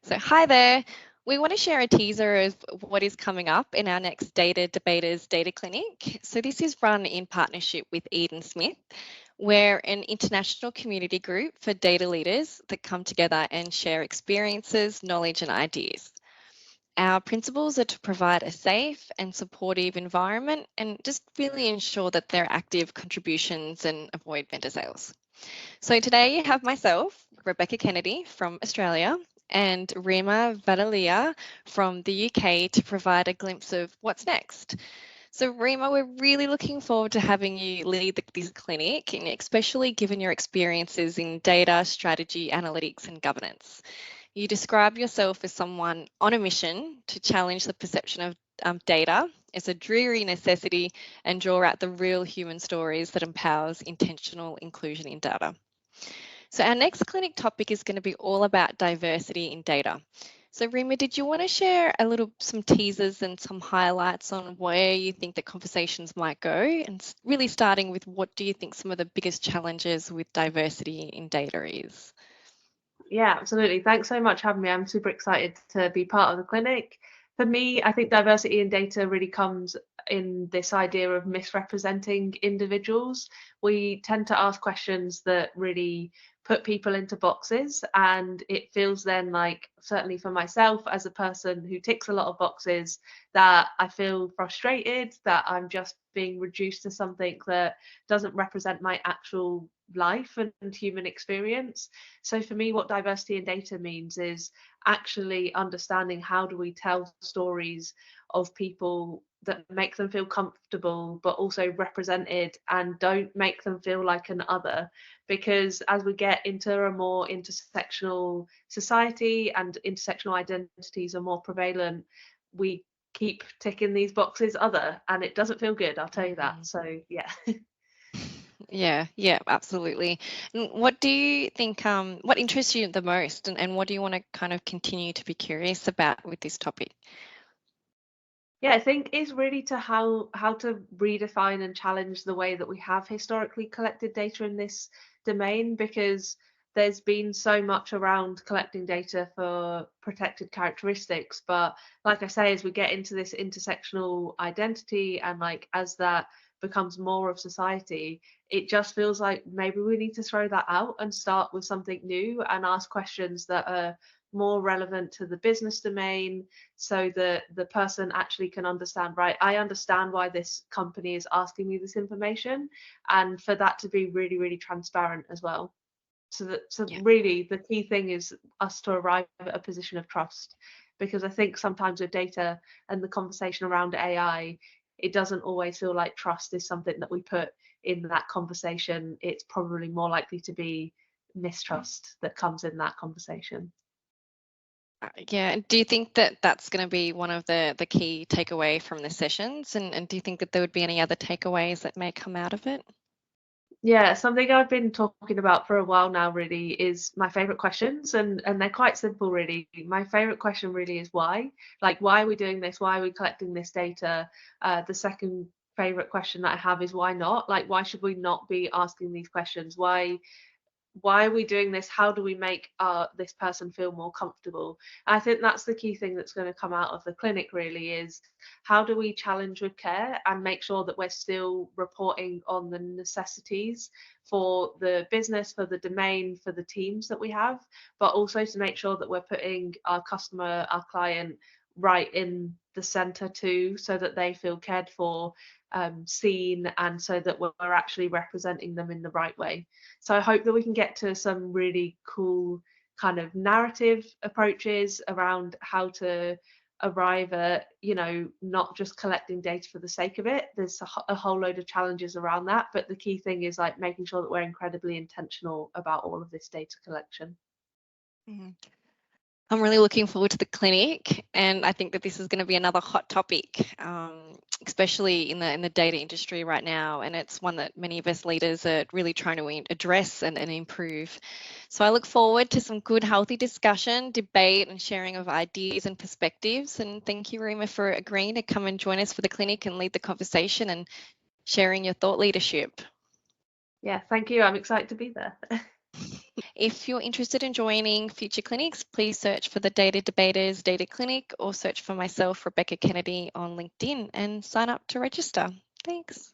So hi there. We want to share a teaser of what is coming up in our next Data Debaters Data Clinic. So this is run in partnership with Eden Smith. We're an international community group for data leaders that come together and share experiences, knowledge and ideas. Our principles are to provide a safe and supportive environment and just really ensure that they're active contributions and avoid vendor sales. So today you have myself, Rebecca Kennedy from Australia, and Reema Vadoliya from the UK to provide a glimpse of what's next. So Reema, we're really looking forward to having you lead this clinic, and especially given your experiences in data, strategy, analytics and governance. You describe yourself as someone on a mission to challenge the perception of data as a dreary necessity and draw out the real human stories that empowers intentional inclusion in data. So our next clinic topic is going to be all about diversity in data. So Reema, did you want to share some teasers and some highlights on where you think the conversations might go? And really starting with what do you think some of the biggest challenges with diversity in data is? Yeah, absolutely. Thanks so much for having me. I'm super excited to be part of the clinic. For me, I think diversity in data really comes in this idea of misrepresenting individuals. We tend to ask questions that really put people into boxes, and it feels then like, certainly for myself as a person who ticks a lot of boxes, that I feel frustrated that I'm just being reduced to something that doesn't represent my actual life and human experience. So for me, what diversity in data means is actually understanding how do we tell stories of people that make them feel comfortable but also represented and don't make them feel like an other. Because as we get into a more intersectional society and intersectional identities are more prevalent, we keep ticking these boxes other, and it doesn't feel good, I'll tell you that. So yeah. Yeah, absolutely. And what do you think, what interests you the most, and what do you want to kind of continue to be curious about with this topic? Yeah, I think is really to how to redefine and challenge the way that we have historically collected data in this domain, because there's been so much around collecting data for protected characteristics. But like I say, as we get into this intersectional identity and like as that becomes more of society, it just feels like maybe we need to throw that out and start with something new and ask questions that are more relevant to the business domain, so that the person actually can understand, right, I understand why this company is asking me this information, and for that to be really, really transparent as well. So Yeah. really the key thing is us to arrive at a position of trust, because I think sometimes with data and the conversation around AI, it doesn't always feel like trust is something that we put in that conversation. It's probably more likely to be mistrust that comes in that conversation. Yeah, and do you think that that's going to be one of the key takeaway from the sessions? And do you think that there would be any other takeaways that may come out of it? Yeah, something I've been talking about for a while now really is my favorite questions, and they're quite simple really. My favorite question really is why? Like, why are we doing this? Why are we collecting this data? The second favorite question that I have is why not? Like, why should we not be asking these questions? Why are we doing this? How do we make this person feel more comfortable? I think that's the key thing that's going to come out of the clinic really, is how do we challenge with care and make sure that we're still reporting on the necessities for the business, for the domain, for the teams that we have, but also to make sure that we're putting our customer, our client, right in the center too, so that they feel cared for, seen, and so that we're actually representing them in the right way. So I hope that we can get to some really cool kind of narrative approaches around how to arrive at, not just collecting data for the sake of it. There's a whole load of challenges around that, but the key thing is like making sure that we're incredibly intentional about all of this data collection. Mhm. I'm really looking forward to the clinic, and I think that this is going to be another hot topic, especially in the data industry right now. And it's one that many of us leaders are really trying to address and improve. So I look forward to some good, healthy discussion, debate, and sharing of ideas and perspectives. And thank you, Reema, for agreeing to come and join us for the clinic and lead the conversation and sharing your thought leadership. Yeah, thank you. I'm excited to be there. If you're interested in joining future clinics, please search for the Data Debaters Data Clinic or search for myself, Rebecca Kennedy, on LinkedIn and sign up to register. Thanks.